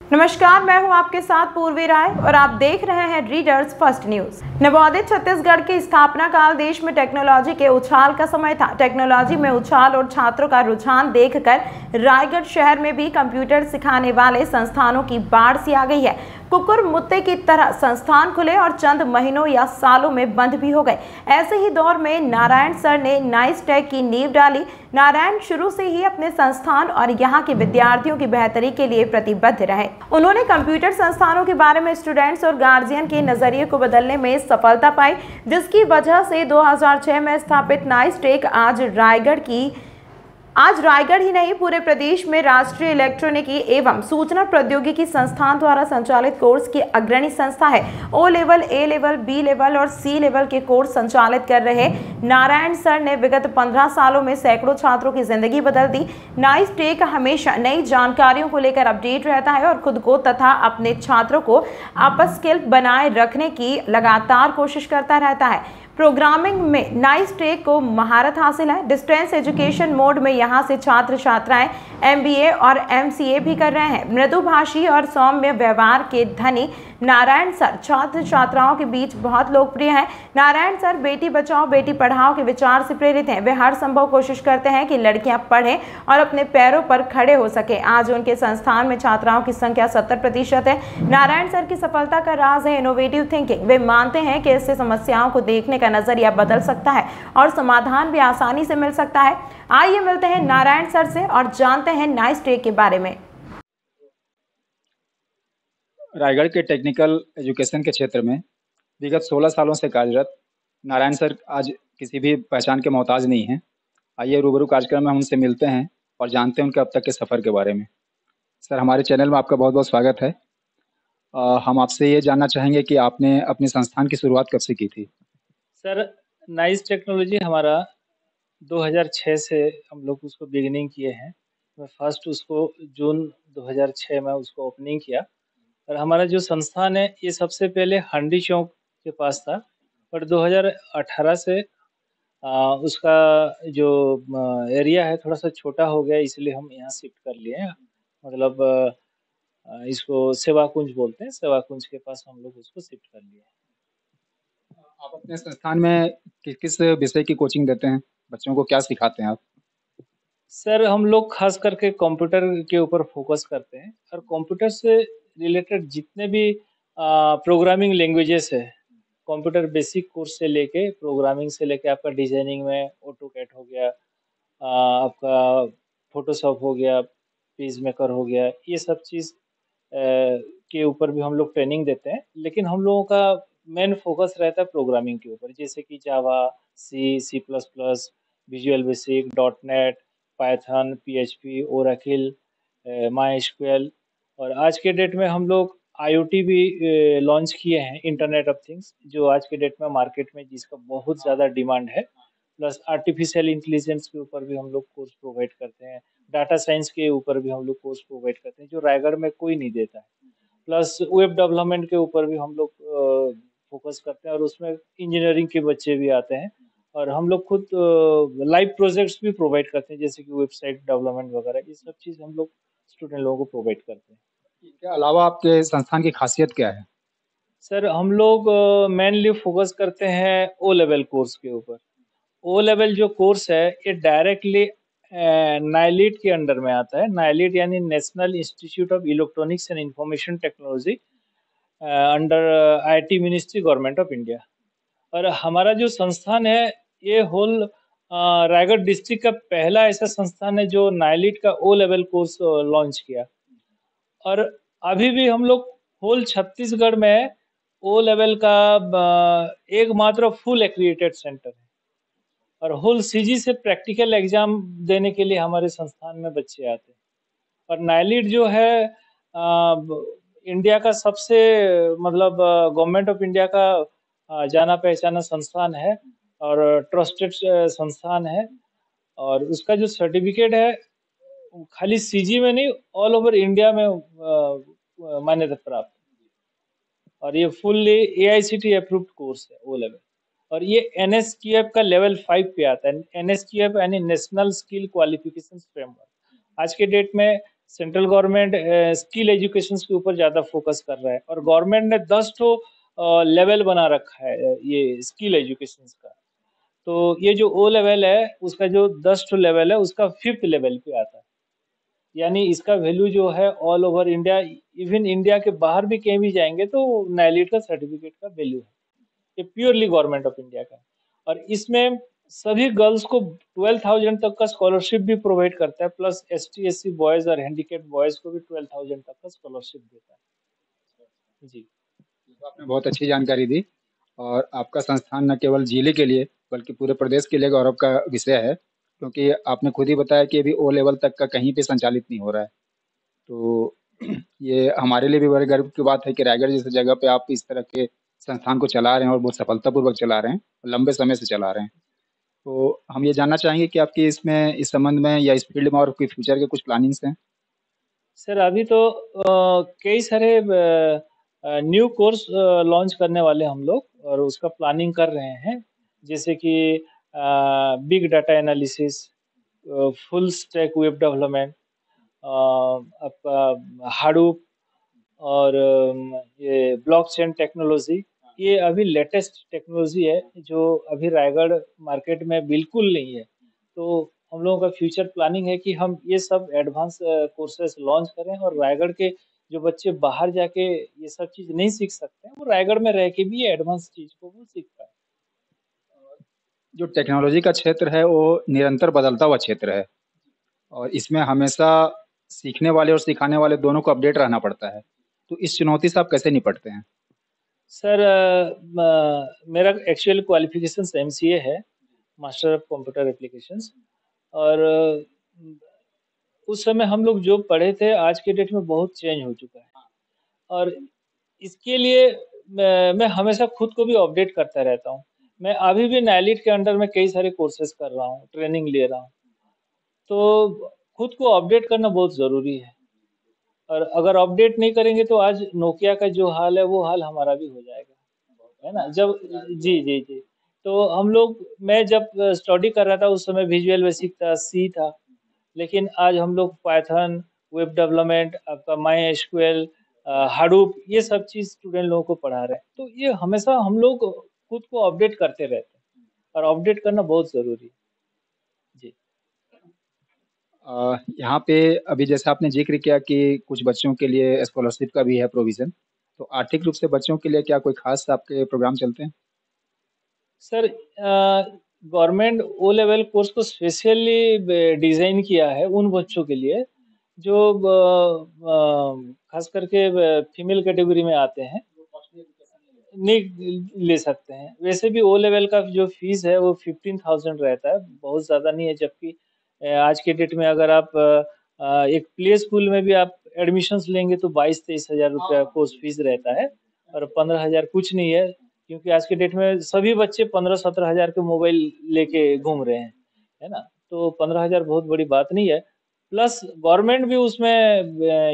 नमस्कार, मैं हूं आपके साथ पूर्वी राय और आप देख रहे हैं रीडर्स फर्स्ट न्यूज। नवोदित छत्तीसगढ़ की स्थापना काल देश में टेक्नोलॉजी के उछाल का समय था। टेक्नोलॉजी में उछाल और छात्रों का रुझान देखकर रायगढ़ शहर में भी कंप्यूटर सिखाने वाले संस्थानों की बाढ़ सी आ गई है। कुकुर मुत्ते की तरह संस्थान खुले और चंद महीनों या सालों में बंद भी हो गए। ऐसे ही दौर में नारायण सर ने नाइस टेक की नींव डाली। नारायण शुरू से ही अपने संस्थान और यहाँ के विद्यार्थियों की बेहतरी के लिए प्रतिबद्ध रहे। उन्होंने कंप्यूटर संस्थानों के बारे में स्टूडेंट्स और गार्जियन के नजरिए को बदलने में सफलता पाई, जिसकी वजह से 2006 में स्थापित नाइस टेक आज रायगढ़ ही नहीं पूरे प्रदेश में राष्ट्रीय इलेक्ट्रॉनिकी एवं सूचना प्रौद्योगिकी संस्थान द्वारा संचालित कोर्स की अग्रणी संस्था है। ओ लेवल, ए लेवल, बी लेवल और सी लेवल के कोर्स संचालित कर रहे नारायण सर ने विगत 15 सालों में सैकड़ों छात्रों की जिंदगी बदल दी। नाइस टेक हमेशा नई जानकारियों को लेकर अपडेट रहता है और खुद को तथा अपने छात्रों को अपस्किल बनाए रखने की लगातार कोशिश करता रहता है। प्रोग्रामिंग में नाइस टेक को महारत हासिल है। डिस्टेंस एजुकेशन मोड में यहाँ से छात्र छात्राएं MBA और MCA भी कर रहे हैं। मृदुभाषी और सौम्य व्यवहार के धनी नारायण सर छात्र छात्राओं के बीच बहुत लोकप्रिय हैं। नारायण सर बेटी बचाओ बेटी पढ़ाओ के विचार से प्रेरित हैं। वे हर संभव कोशिश करते हैं कि लड़कियां पढ़ें और अपने पैरों पर खड़े हो सके। आज उनके संस्थान में छात्राओं की संख्या 70% है। नारायण सर की सफलता का राज है इनोवेटिव थिंकिंग। वे मानते हैं कि इससे समस्याओं को देखने का नजरिया बदल सकता है और समाधान भी आसानी से मिल सकता है। आइए मिलते हैं नारायण सर से और जानते हैं नाइस टेक के बारे में। रायगढ़ के टेक्निकल एजुकेशन के क्षेत्र में विगत 16 सालों से कार्यरत नारायण सर आज किसी भी पहचान के मोहताज नहीं हैं। आइए रूबरू कार्यक्रम में हम उनसे मिलते हैं और जानते हैं उनके अब तक के सफ़र के बारे में। सर, हमारे चैनल में आपका बहुत बहुत स्वागत है। हम आपसे ये जानना चाहेंगे कि आपने अपनी संस्थान की शुरुआत कब से की थी? सर, नाइस टेक्नोलॉजी हमारा 2006 से हम लोग उसको बिगिनिंग किए हैं। मैं फर्स्ट उसको जून 2006 में उसको ओपनिंग किया और हमारा जो संस्थान है ये सबसे पहले हंडी चौक के पास था, पर 2018 से उसका जो एरिया है थोड़ा सा छोटा हो गया, इसलिए हम यहाँ शिफ्ट कर लिए हैं। मतलब इसको सेवा कुंज बोलते हैं, सेवा कुंज के पास हम लोग उसको शिफ्ट कर लिए हैं। आप अपने संस्थान में किस विषय की कोचिंग देते हैं? बच्चों को क्या सिखाते हैं आप? सर, हम लोग खास करके कंप्यूटर के ऊपर फोकस करते हैं और कंप्यूटर से रिलेटेड जितने भी प्रोग्रामिंग लैंग्वेजेस है, कंप्यूटर बेसिक कोर्स से लेके प्रोग्रामिंग से लेके आपका डिजाइनिंग में ऑटोकैड हो गया, आपका फोटोशॉप हो गया, पेज मेकर हो गया, ये सब चीज़ के ऊपर भी हम लोग ट्रेनिंग देते हैं। लेकिन हम लोगों का मेन फोकस रहता है प्रोग्रामिंग के ऊपर, जैसे कि जावा, C++, visual basic, .NET, Python, PHP, Oracle, MySQL और आज के डेट में हम लोग IoT भी लॉन्च किए हैं, इंटरनेट ऑफ थिंग्स, जो आज के डेट में मार्केट में जिसका बहुत ज़्यादा डिमांड है। प्लस आर्टिफिशियल इंटेलिजेंस के ऊपर भी हम लोग कोर्स प्रोवाइड करते हैं, डाटा साइंस के ऊपर भी हम लोग कोर्स प्रोवाइड करते हैं, जो रायगढ़ में कोई नहीं देता है। प्लस वेब डेवलपमेंट के ऊपर भी हम लोग फोकस करते हैं और उसमें इंजीनियरिंग के बच्चे भी आते हैं और हम लोग खुद लाइव प्रोजेक्ट्स भी प्रोवाइड करते हैं, जैसे कि वेबसाइट डेवलपमेंट वगैरह, ये सब चीज़ हम लोग स्टूडेंट लोगों को प्रोवाइड करते हैं। इसके अलावा आपके संस्थान की खासियत क्या है? सर, हम लोग मेनली फोकस करते हैं ओ लेवल कोर्स के ऊपर। ओ लेवल जो कोर्स है ये डायरेक्टली नाइलिट के अंडर में आता है। नाइलिट यानी national institute of electronics and information technology, under IT ministry, government of India. और हमारा जो संस्थान है ये होल रायगढ़ डिस्ट्रिक्ट का पहला ऐसा संस्थान है जो नाइलिट का ओ लेवल कोर्स लॉन्च किया। और अभी भी हम लोग होल छत्तीसगढ़ में ओ लेवल का एकमात्र फुल एक्रीडेटेड सेंटर है और होल CG से प्रैक्टिकल एग्जाम देने के लिए हमारे संस्थान में बच्चे आते हैं। और नाइलिट जो है इंडिया का सबसे मतलब गवर्नमेंट ऑफ इंडिया का जाना पहचाना संस्थान है और ट्रस्टेड संस्थान है और उसका जो सर्टिफिकेट है खाली CG में नहीं, ऑल ओवर इंडिया में मान्यता प्राप्त और ये फुल्ली AICTE अप्रूव्ड कोर्स है ओ लेवल। और ये NSQF का लेवल 5 पे आता है। NSQF यानी नेशनल स्किल क्वालिफिकेशन फ्रेमवर्क। आज के डेट में सेंट्रल गवर्नमेंट स्किल एजुकेशन के ऊपर ज़्यादा फोकस कर रहा है और गवर्नमेंट ने 10 ठो लेवल बना रखा है ये स्किल एजुकेशन का। तो ये जो ओ लेवल है उसका जो 10 ठो लेवल है उसका 5th लेवल पे आता है। यानी इसका वैल्यू जो है all over India, even India के बाहर भी कहीं भी जाएंगे तो नाइलिट का सर्टिफिकेट का वैल्यू है। ये प्योरली गवर्नमेंट ऑफ इंडिया का है। और इसमें सभी गर्ल्स को 12,000 तक का स्कॉलरशिप भी प्रोवाइड करता है, प्लस ST SC बॉयज और हैंडीकेप बॉयज को भी 12,000 तक का स्कॉलरशिप देता है जी। तो आपने बहुत अच्छी जानकारी दी और आपका संस्थान न केवल जिले के लिए बल्कि पूरे प्रदेश के लिए गौरव का विषय है, क्योंकि आपने खुद ही बताया कि अभी ओ लेवल तक का कहीं पे संचालित नहीं हो रहा है। तो ये हमारे लिए भी बड़े गर्व की बात है कि रायगढ़ जैसी जगह पे आप इस तरह के संस्थान को चला रहे हैं और बहुत सफलतापूर्वक चला रहे हैं, लंबे समय से चला रहे हैं। तो हम ये जानना चाहेंगे कि आपकी इसमें इस संबंध में या इस फील्ड में और कोई फ्यूचर के कुछ प्लानिंग्स हैं? सर अभी तो कई सारे न्यू कोर्स लॉन्च करने वाले हम लोग और उसका प्लानिंग कर रहे हैं, जैसे कि big data analysis, full stack web development, आपका हाडूप और ये ब्लॉकचेन टेक्नोलॉजी। ये अभी लेटेस्ट टेक्नोलॉजी है जो अभी रायगढ़ मार्केट में बिल्कुल नहीं है। तो हम लोगों का फ्यूचर प्लानिंग है कि हम ये सब एडवांस कोर्सेज लॉन्च करें और रायगढ़ के जो बच्चे बाहर जाके ये सब चीज़ नहीं सीख सकते हैं वो रायगढ़ में रह के भी ये एडवांस चीज़ को वो सीख पाए। जो टेक्नोलॉजी का क्षेत्र है वो निरंतर बदलता हुआ क्षेत्र है और इसमें हमेशा सीखने वाले और सिखाने वाले दोनों को अपडेट रहना पड़ता है। तो इस चुनौती से आप कैसे निपटते हैं? सर मेरा एक्चुअल क्वालिफिकेशन MCA है, मास्टर ऑफ कंप्यूटर एप्लीकेशंस। और उस समय हम लोग जो पढ़े थे आज के डेट में बहुत चेंज हो चुका है और इसके लिए मैं हमेशा खुद को भी अपडेट करता रहता हूँ। मैं अभी भी नाइलिट के अंडर में कई सारे कोर्सेज कर रहा हूँ, ट्रेनिंग ले रहा हूँ। तो खुद को अपडेट करना बहुत ज़रूरी है और अगर अपडेट नहीं करेंगे तो आज नोकिया का जो हाल है वो हाल हमारा भी हो जाएगा, है ना? जब जी जी जी तो हम लोग, मैं जब स्टडी कर रहा था उस समय विजुअल बेसिक था, सी था, लेकिन आज हम लोग पाइथन, वेब डेवलपमेंट, आपका माई एसक्यूएल, हाडूप, ये सब चीज़ स्टूडेंट लोगों को पढ़ा रहे हैं। तो ये हमेशा हम लोग खुद को अपडेट करते रहते हैं और अपडेट करना बहुत ज़रूरी है जी। यहाँ पे अभी जैसा आपने जिक्र किया कि कुछ बच्चों के लिए स्कॉलरशिप का भी है प्रोविज़न, तो आर्थिक रूप से बच्चों के लिए क्या कोई खास आपके प्रोग्राम चलते हैं? Sir government O level course को स्पेशली डिज़ाइन किया है उन बच्चों के लिए जो खास करके फीमेल कैटेगरी में आते हैं, नहीं ले सकते हैं। वैसे भी ओ लेवल का जो फीस है वो 15,000 रहता है, बहुत ज़्यादा नहीं है। जबकि आज के डेट में अगर आप एक प्ले स्कूल में भी आप एडमिशन्स लेंगे तो 22-23 हज़ार रुपया कोर्स फीस रहता है और 15,000 कुछ नहीं है, क्योंकि आज के डेट में सभी बच्चे 15-17 हज़ार के मोबाइल लेके घूम रहे हैं, है ना? तो 15,000 बहुत बड़ी बात नहीं है। प्लस गवर्नमेंट भी उसमें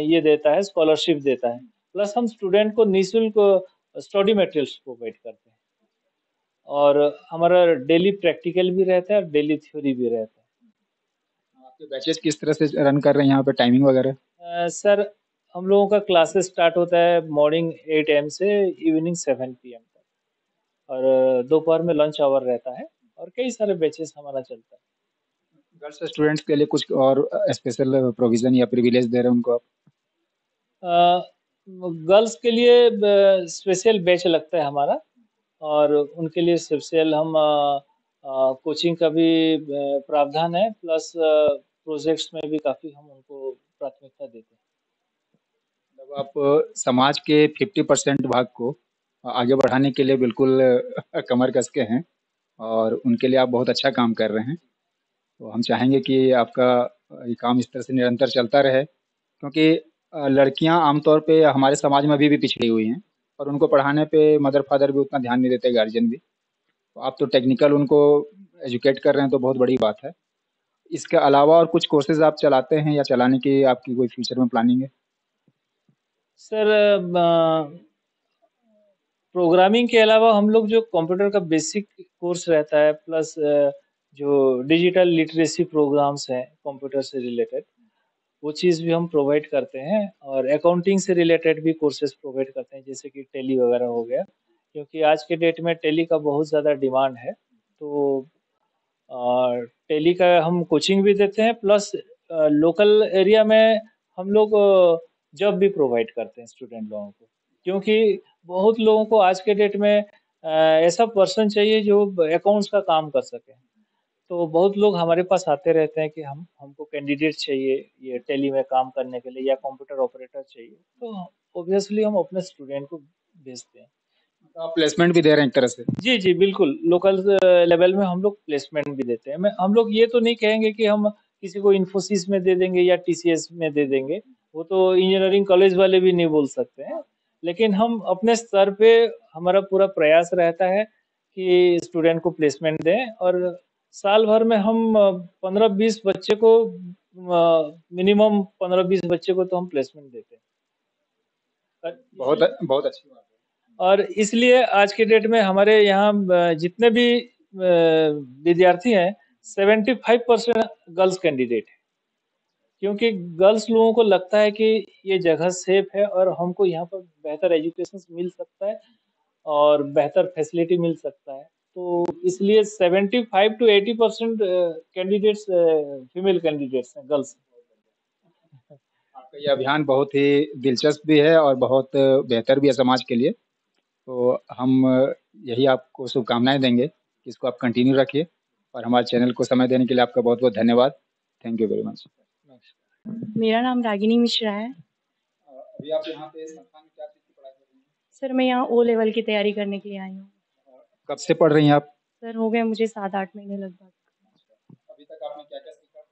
ये देता है, स्कॉलरशिप देता है। प्लस हम स्टूडेंट को निःशुल्क स्टडी मटेरियल्स प्रोवाइड करते हैं और हमारा डेली प्रैक्टिकल भी रहता है और डेली थ्योरी भी रहता आपके बैचेस किस तरह से रन कर रहे हैं यहाँ पे, टाइमिंग वगैरह? है। सर हम लोगों का क्लासेस स्टार्ट होता है मॉर्निंग 8 AM से इवनिंग 7 PM तक और दोपहर में लंच आवर रहता है और कई सारे बैचेस हमारा चलता है। गर्ल्स स्टूडेंट्स के लिए कुछ और स्पेशल प्रोविज़न या प्रिविलेज दे रहे हैं उनको आप? गर्ल्स के लिए स्पेशल बैच लगता है हमारा और उनके लिए स्पेशल हम कोचिंग का भी प्रावधान है, प्लस प्रोजेक्ट्स में भी काफ़ी हम उनको प्राथमिकता देते हैं। मतलब आप समाज के 50% भाग को आगे बढ़ाने के लिए बिल्कुल कमर कस के हैं और उनके लिए आप बहुत अच्छा काम कर रहे हैं। तो हम चाहेंगे कि आपका ये काम इस तरह से निरंतर चलता रहे, क्योंकि लड़कियां आमतौर पे हमारे समाज में अभी भी पिछड़ी हुई हैं और उनको पढ़ाने पे मदर फादर भी उतना ध्यान नहीं देते, गार्जियन भी। तो आप तो टेक्निकल उनको एजुकेट कर रहे हैं तो बहुत बड़ी बात है। इसके अलावा और कुछ कोर्सेज आप चलाते हैं या चलाने की आपकी कोई फ्यूचर में प्लानिंग है? सर प्रोग्रामिंग के अलावा हम लोग जो कंप्यूटर का बेसिक कोर्स रहता है, प्लस जो डिजिटल लिटरेसी प्रोग्राम्स हैं कंप्यूटर से रिलेटेड, वो चीज़ भी हम प्रोवाइड करते हैं, और अकाउंटिंग से रिलेटेड भी कोर्सेज प्रोवाइड करते हैं, जैसे कि टैली वगैरह हो गया, क्योंकि आज के डेट में टैली का बहुत ज़्यादा डिमांड है। तो टैली का हम कोचिंग भी देते हैं, प्लस लोकल एरिया में हम लोग जॉब भी प्रोवाइड करते हैं स्टूडेंट लोगों को, क्योंकि बहुत लोगों को आज के डेट में ऐसा पर्सन चाहिए जो अकाउंट्स का काम कर सके। तो बहुत लोग हमारे पास आते रहते हैं कि हमको कैंडिडेट चाहिए ये टैली में काम करने के लिए, या कंप्यूटर ऑपरेटर चाहिए, तो ऑब्वियसली हम अपने स्टूडेंट को भेजते हैं। तो आप प्लेसमेंट भी दे रहे हैं एक तरह से। जी, जी, बिल्कुल। लोकल लेवल में हम लोग प्लेसमेंट भी देते हैं। हम लोग ये तो नहीं कहेंगे कि हम किसी को इन्फोसिस में दे देंगे या टीसीएस में दे देंगे। वो तो इंजीनियरिंग कॉलेज वाले भी नहीं बोल सकते हैं। लेकिन हम अपने स्तर पे हमारा पूरा प्रयास रहता है कि स्टूडेंट को प्लेसमेंट दें, और साल भर में हम 15-20 बच्चे को मिनिमम 15-20 बच्चे को तो हम प्लेसमेंट देते हैं। बहुत अच्छी बात है। और इसलिए आज के डेट में हमारे यहाँ जितने भी विद्यार्थी हैं, 75% गर्ल्स कैंडिडेट है, क्योंकि गर्ल्स लोगों को लगता है कि ये जगह सेफ है और हमको यहाँ पर बेहतर एजुकेशन मिल सकता है और बेहतर फैसिलिटी मिल सकता है। तो इसलिए 75 to 80% कैंडिडेट्स फीमेल कैंडिडेट्स हैं, गर्ल्स। आपका ये अभियान बहुत ही दिलचस्प भी है और बहुत बेहतर भी है समाज के लिए। तो हम यही आपको शुभकामनाएं देंगे कि इसको आप कंटिन्यू रखिए, और हमारे चैनल को समय देने के लिए आपका बहुत बहुत धन्यवाद। Thank you very much. मेरा नाम रागिनी मिश्रा है। अभी आप यहाँ पे संस्थान में क्या चीज़ की पढ़ाई कर रही हैं? सर मैं यहाँ ओ लेवल की तैयारी करने के लिए आई हूँ। कब से पढ़ रही हैं आप? सर हो गए मुझे 7-8 महीने लगभग। अभी तक आपने क्या क्या सीखा?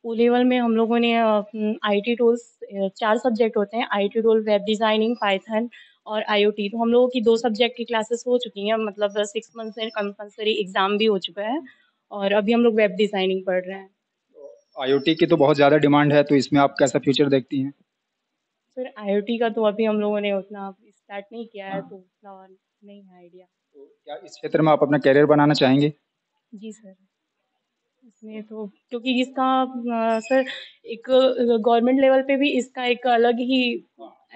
ओ लेवल में हम लोगों ने आईटी टूल्स 4 सब्जेक्ट होते हैं, IT tool, web designing, Python और आईओटी। तो हम लोगों की 2 सब्जेक्ट की क्लासेस हो चुकी हैं, मतलब 6 मंथ से कंपल्सरी एग्ज़ाम भी हो चुका है, और अभी हम लोग वेब डिज़ाइनिंग पढ़ रहे हैं। आईओटी की तो बहुत ज़्यादा डिमांड है, तो इसमें आप कैसा फ्यूचर देखती हैं? सर आईओटी का तो अभी हम लोगों ने उतना स्टार्ट नहीं किया है, तो उतना नहीं है आइडिया। तो क्या इस क्षेत्र में आप अपना करियर बनाना चाहेंगे? जी सर। इसमें तो क्योंकि इसका सर एक गवर्नमेंट लेवल पे भी इसका एक अलग ही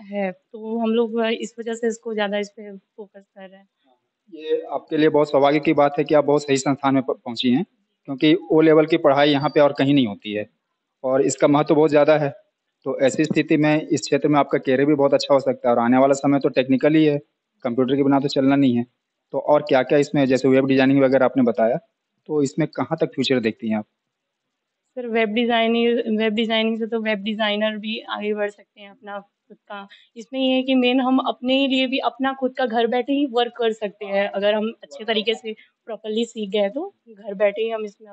है, तो हम लोग इस वजह से इसको ज़्यादा इस पे फोकस कर रहे हैं। ये आपके लिए बहुत सौभाग्य की बात है कि आप बहुत सही संस्थान में पहुंची हैं, क्योंकि ओ लेवल की पढ़ाई यहाँ पे और कहीं नहीं होती है, और इसका महत्व बहुत ज़्यादा है। तो ऐसी स्थिति में इस क्षेत्र में आपका करियर भी बहुत अच्छा हो सकता है, और आने वाला समय तो टेक्निकल ही है, कंप्यूटर के बिना तो चलना नहीं है। तो और क्या-क्या इसमें, जैसे वेब डिज़ाइनिंग वगैरह आपने बताया, तो इसमें कहाँ तक फ्यूचर देखती हैं आप? सर वेब डिज़ाइनिंग से तो वेब डिज़ाइनर भी आगे बढ़ सकते हैं अपना खुद का। इसमें ये है कि मेन हम अपने लिए भी अपना खुद का घर बैठे ही वर्क कर सकते हैं, अगर हम अच्छे तरीके से प्रॉपर्ली सीख गए तो घर बैठे ही हम इसमें